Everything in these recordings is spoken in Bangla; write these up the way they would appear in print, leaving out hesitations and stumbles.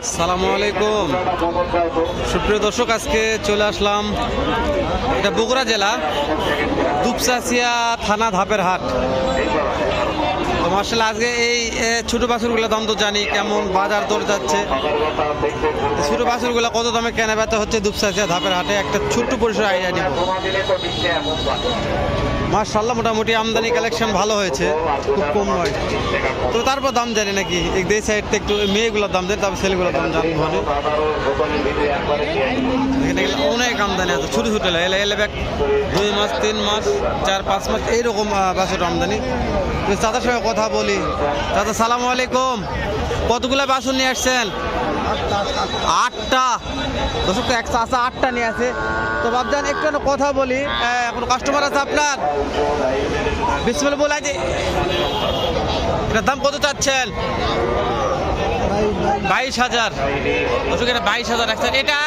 আসসালামু আলাইকুম সুপ্রিয় দর্শক, আজকে চলে আসলাম এটা বগুড়া জেলা দুপচাচিয়া থানা ধাপের হাট। তো মার্শাল্লাহ আজকে এই ছোট বাছুরগুলো দাম তো জানি কেমন বাজার দর যাচ্ছে। ছোট বাছুরগুলো কত দামে কেনা বেচা হচ্ছে দুপচাচিয়া ধাপের হাটে একটা ছোট্ট পরিসর আইডিয়া নিব। মার্শাল্লাহ মোটামুটি আমদানি কালেকশন ভালো হয়েছে, খুব কম নয়। তো তারপর দাম জানি নাকি এই সাইড থেকে একটু মেয়েগুলোর দাম জানি, তারপর ছেলেগুলোর দাম জানি ভালো। অনেক আমদানি আছে, ছোটো ছোটো এলে ব্যাগ 2 মাস 3 মাস 4-5 মাস এইরকম বাছুর আমদানি। চাচার সঙ্গে কথা বলি। চাচা সালামু আলাইকুম, কতগুলো বাছুর নিয়ে আসছেন? 8টা। দর্শক এক চাচা 8টা নিয়ে আছে। তো বাবজান একটু কথা বলি, এখন কাস্টমার আছে আপনার? বিসমিল্লাহ বলে যে এটার দাম কত চাচ্ছেন? 22,000। দর্শক এটা 22,000 রাখছেন। এটা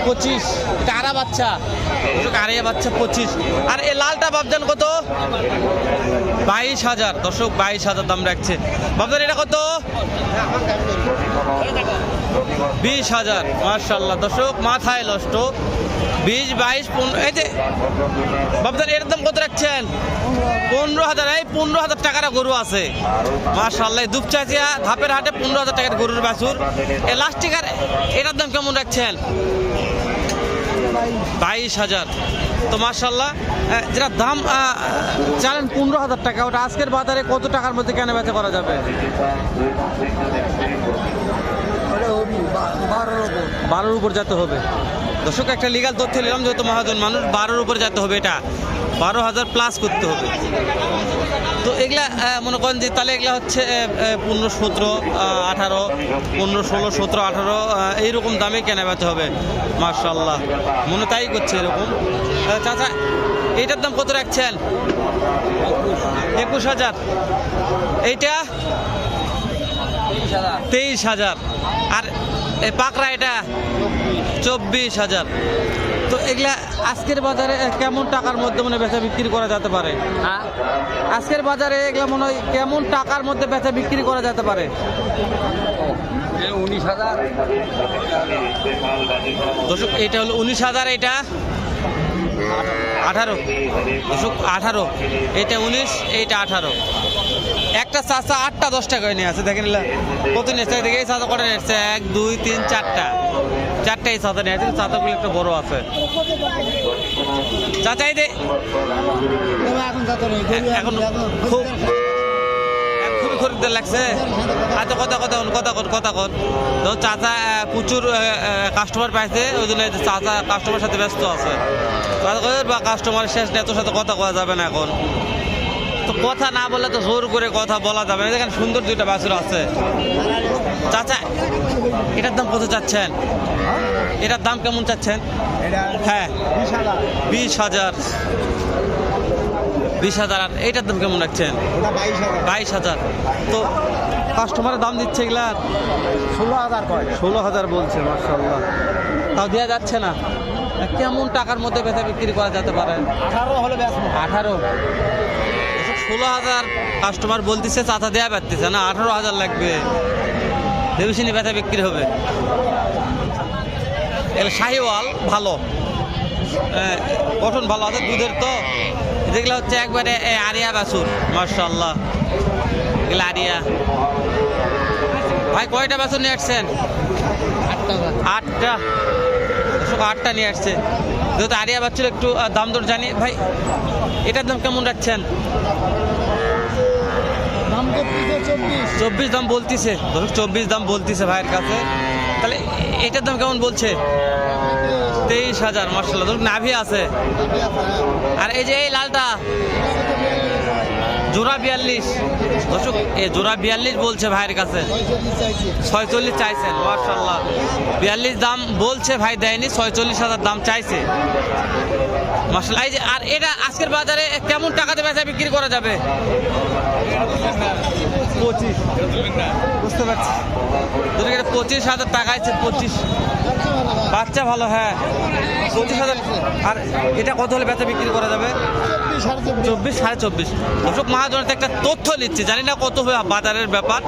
25, এটা আড়া বাচ্চা। দর্শক আড়াইয়া বাচ্চা 25। আর এই লালটা বাবজান কত? 22,000। দর্শক 22,000 দাম রাখছে বাবজান। এটা কত? 20,000। মাশাআল্লাহ দর্শক মাথায় নষ্ট। 20, 22, 15। এই যে বাবজান এর দাম কত রাখছেন? 15,000। এই 15,000 টাকার গরু আছে মাশাআল্লাহ। দুপচাচিয়া ধাপের হাটে 15,000 টাকার গরুর বাছুর। এই লাস্টিকার এটার দাম কেমন রাখছেন? 22,000। তো মাশাআল্লাহ যেটা দাম জানেন 15,000 টাকা, ওটা আজকের বাজারে কত টাকার মধ্যে কেনা বেচা করা যাবে? 12-র উপর যেতে হবে। দর্শক একটা লিগাল তথ্য নিলাম, যেহেতু মহাজন মানুষ 12-র উপর যেতে হবে, এটা 12,000 প্লাস করতে হবে। তো এগুলা মনে করেন যে তাহলে এগুলা হচ্ছে 15, 17, 18, 15, 16, 17, 18 এইরকম দামে কেনা বেচা হবে মাশাআল্লাহ। মনে তাই করছে এরকম। চাচা এইটার দাম কত রাখছেন? 21,000। এইটা 23,000। আর এই পাকড়া এটা 24,000। তো এগুলা আজকের বাজারে কেমন টাকার মধ্যে মনে বেচা বিক্রি করা যেতে পারে? আজকের বাজারে এগুলা মনে হয় কেমন টাকার মধ্যে বেচা বিক্রি করা যেতে পারে? 19,000। দর্শক এটা হলো 19,000, এটা 18। দর্শক 18, এটা 19, এইটা 18। একটা চাচা 8টা 10 টাকা নিয়ে আছে। দেখেন কত নিয়েছে, দেখে এই চাচা কটা নিয়েছে? 1, 2, 3, 4টা এই চাচা নিয়ে আছে। চাচাগুলো একটা বড় আছে। চাচাই দে এখন খুবই খরিদ্দার লাগছে। আচ্ছা কথা তো চাচা প্রচুর কাস্টমার পাইছে, ওই জন্য চাচা কাস্টমার সাথে ব্যস্ত আছে। বা কাস্টমার শেষ নেই, তোর সাথে কথা কওয়া যাবে না এখন। তো কথা না বললে তো জোর করে কথা বলা যাবে না। এখানে সুন্দর 2টা বাছুর আছে। চাচা এটার দাম কত চাচ্ছেন? এটার দাম কেমন চাচ্ছেন? হ্যাঁ 20,000। 20,000। আর এইটার দাম কেমন রাখছেন? 22,000। তো কাস্টমারের দাম দিচ্ছে এগুলার 16,000 বলছে মাশাআল্লাহ। তাও দেওয়া যাচ্ছে না। কেমন টাকার মধ্যে বেচা বিক্রি করা যেতে পারে? 18। 16,000 কাস্টমার বলতেছে, চাচা দেওয়া পারতেছে না। 18,000 লাগবে, ভেবেছিনি বেচা বিক্রি হবে। এগুলো শাহিওয়াল ভালো, গঠন ভালো আছে, দুধের। তো যেগুলো হচ্ছে একবারে আরিয়া বাছুর মাশাআল্লাহ। এগুলো আরিয়া। ভাই কয়টা বাছুর নিয়ে আসছেন? 8টা। 8টা নিয়ে আসছে। যেহেতু আরিয়া বাছুর একটু দাম দর জানি। ভাই এটার দাম কেমন রাখছেন? 24 দাম বলতেছে। 24 দাম বলতেছে ভাইয়ের কাছে। তাহলে এটার দাম কেমন বলছে? 23,000 মাশাআল্লাহ। নাভি আছে। আর এই যে এই লালটা জোড়া 42। দর্শক এই জোড়া 42 বলছে ভাইয়ের কাছে। 46 চাইছেন মাশাআল্লাহ। 42 দাম বলছে, ভাই দেয়নি। 46,000 দাম চাইছে মাশাআল্লাহ। এই যে আর এটা আজকের বাজারে কেমন টাকাতে বেচা বিক্রি করা যাবে? 25। বুঝতে পারছি। 25,000 টাকা আছে। 25 বাচ্চা ভালো। হ্যাঁ 25,000। আর এটা কত হলে বেচা বিক্রি করা যাবে? 24 24.5। দর্শক মহাজনের থেকে একটা তথ্য নিচ্ছি, জানি না কত হবে বাজারের ব্যাপার,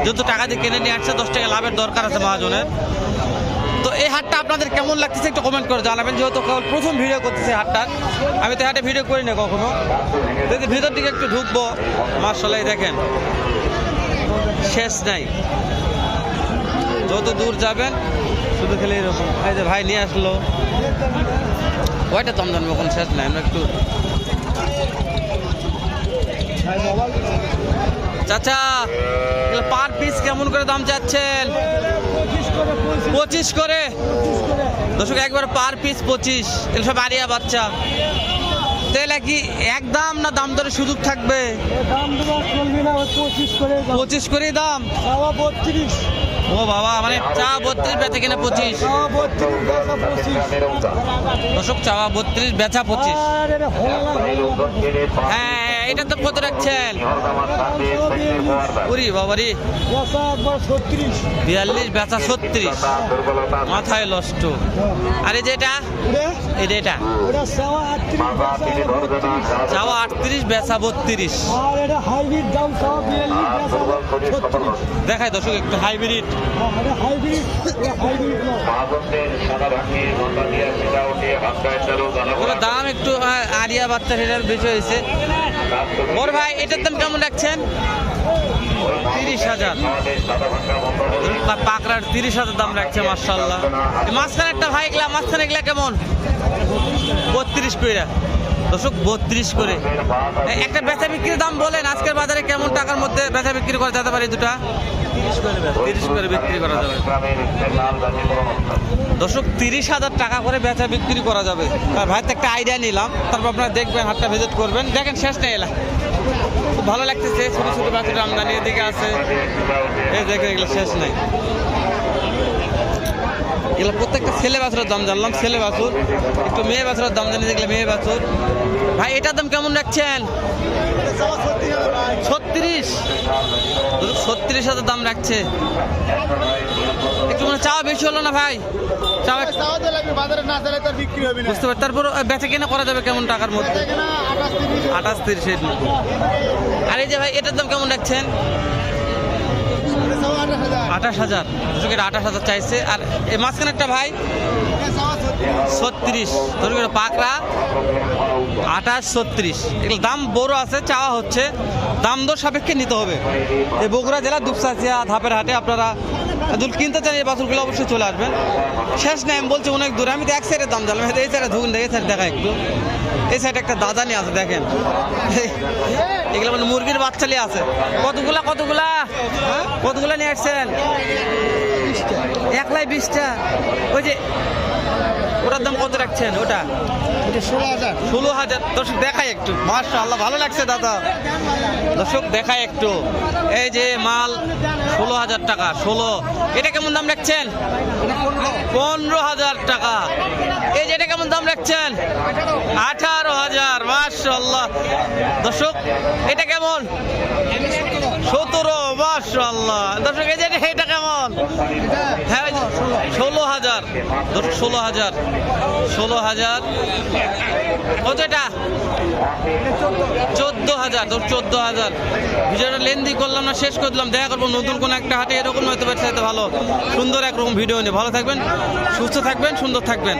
যেহেতু টাকা দিয়ে কিনে নিয়ে আসছে 10 টাকা লাভের দরকার আছে মহাজনের। তো এই হাটটা আপনাদের কেমন লাগতেছে একটু কমেন্ট করে জানাবেন, যেহেতু কেবল প্রথম ভিডিও করতেছে হাটটার, আমি তো হাটে ভিডিও করি না কখনো। যদি ভিতর দিকে একটু ঢুকবো, মাশাআল্লাহ দেখেন শেষ নাই, যত দূর যাবেন শুধু খেলে এরকম। এই যে ভাই নিয়ে আসলো, ওইটা দাম জানবো এখন শেষ নাই। আমরা একটু চাচা পার পিস কেমন করে দাম চাচ্ছেন? 25 করে। দর্শক একবার পার পিস 25, এগুলো সব আরিয়া বাচ্চা। তাহলে কি একদম না দাম দরে সুযোগ থাকবে? 25 করে দাম। ও বাবা, মানে চা 32 বেচা কিনা 25। দর্শক চাওয়া 32 বেচা 25। হ্যাঁ, এটার দাম কত রাখছেন? উরি বাবারি, 42 বেচা 36, মাথায় নষ্ট। আর এই যে এটা চাওয়া 38 বেচা 32। দেখায় দর্শক একটু হাইব্রিড। দাম একটু আরিয়া বাচ্চা সেটার বেশি হয়েছে। বড় ভাই এটার দাম কেমন রাখছেন? 30,000। পাকড়ার 30,000 দাম রাখছে মাশাআল্লাহ। মাঝখানে একটা ভাই এগুলা, মাঝখানে এগুলা কেমন? 32 করে। দর্শক 32 করে। একটা বেচা বিক্রির দাম বলেন, আজকের বাজারে কেমন টাকার মধ্যে বেচা বিক্রি করা যেতে পারে? দুটা 30 করে বিক্রি করা যাবে। দর্শক 30,000 টাকা করে বেচা বিক্রি করা যাবে। ভাই তো একটা আইডিয়া নিলাম, তারপর আপনারা দেখবেন, হাটটা ভিজিট করবেন। দেখেন শেষ নেই এলা, খুব ভালো লাগতেছে। ছোট ছোট বাছুর আমদানি এদিকে আছে, এই দেখেন এগুলো শেষ নেই। এগুলো প্রত্যেকটা ছেলে বাছুরের দাম জানলাম, ছেলে বাছুর। একটু মেয়ে বাছুরের দাম জানি, দেখলে মেয়ে বাছুর। ভাই এটার দাম কেমন রাখছেন? 36। 36,000 দাম রাখছে। একটু মানে চাওয়া বেশি হলো না ভাই? বুঝতে পারি। তারপর বেচা কেনা করা যাবে কেমন টাকার মধ্যে? 28 30। আর এই যে ভাই এটার দাম কেমন রাখছেন? 28,000। 28,000 চাইছে। আর এই মাঝখানে একটা ভাই 36। পাকড়া 28 36। এগুলো দাম বড় আছে, চাওয়া হচ্ছে, দাম দর সাপেক্ষে নিতে হবে। এই বগুড়া জেলা দুপচাচিয়া ধাপের হাটে আপনারা যদি কিনতে চান এই বাছুরগুলো অবশ্যই চলে আসবেন। শেষ নাই, আমি বলছি অনেক দূরে। আমি তো এক সাইডের দাম জানলাম, এই সাইডে ধুন, এই সাইড দেখা একটু। এই সাইডে একটা দাদানি আছে দেখেন, এগুলো মানে মুরগির বাচ্চালি আছে। কতগুলা নিয়ে আসছেন? 120টা। ওই যে ওটার দাম কত রাখছেন? ওটা 16,000। দর্শক দেখাই একটু, মাশাআল্লাহ ভালো লাগছে দাদা। দর্শক দেখাই একটু, এই যে মাল 16,000 টাকা। 16। এটা কেমন দাম রাখছেন? 15,000 টাকা। এই যে এটা কেমন দাম রাখছেন? 18,000। মাশাআল্লাহ। দর্শক এটা কেমন? 17। মাশাআল্লাহ। দর্শক এই যে এটা কেমন? হ্যাঁ 16,000। দর্শক 16,000। কত এটা? 14,000। 14,000। ভিডিওটা লেন্দি করলাম না, শেষ করে দিলাম। দেখা করবো নতুন কোনো একটা হাটে, এরকম হয়তো ব্যবসায়িত ভালো সুন্দর একরকম ভিডিও নিয়ে। ভালো থাকবেন, সুস্থ থাকবেন, সুন্দর থাকবেন।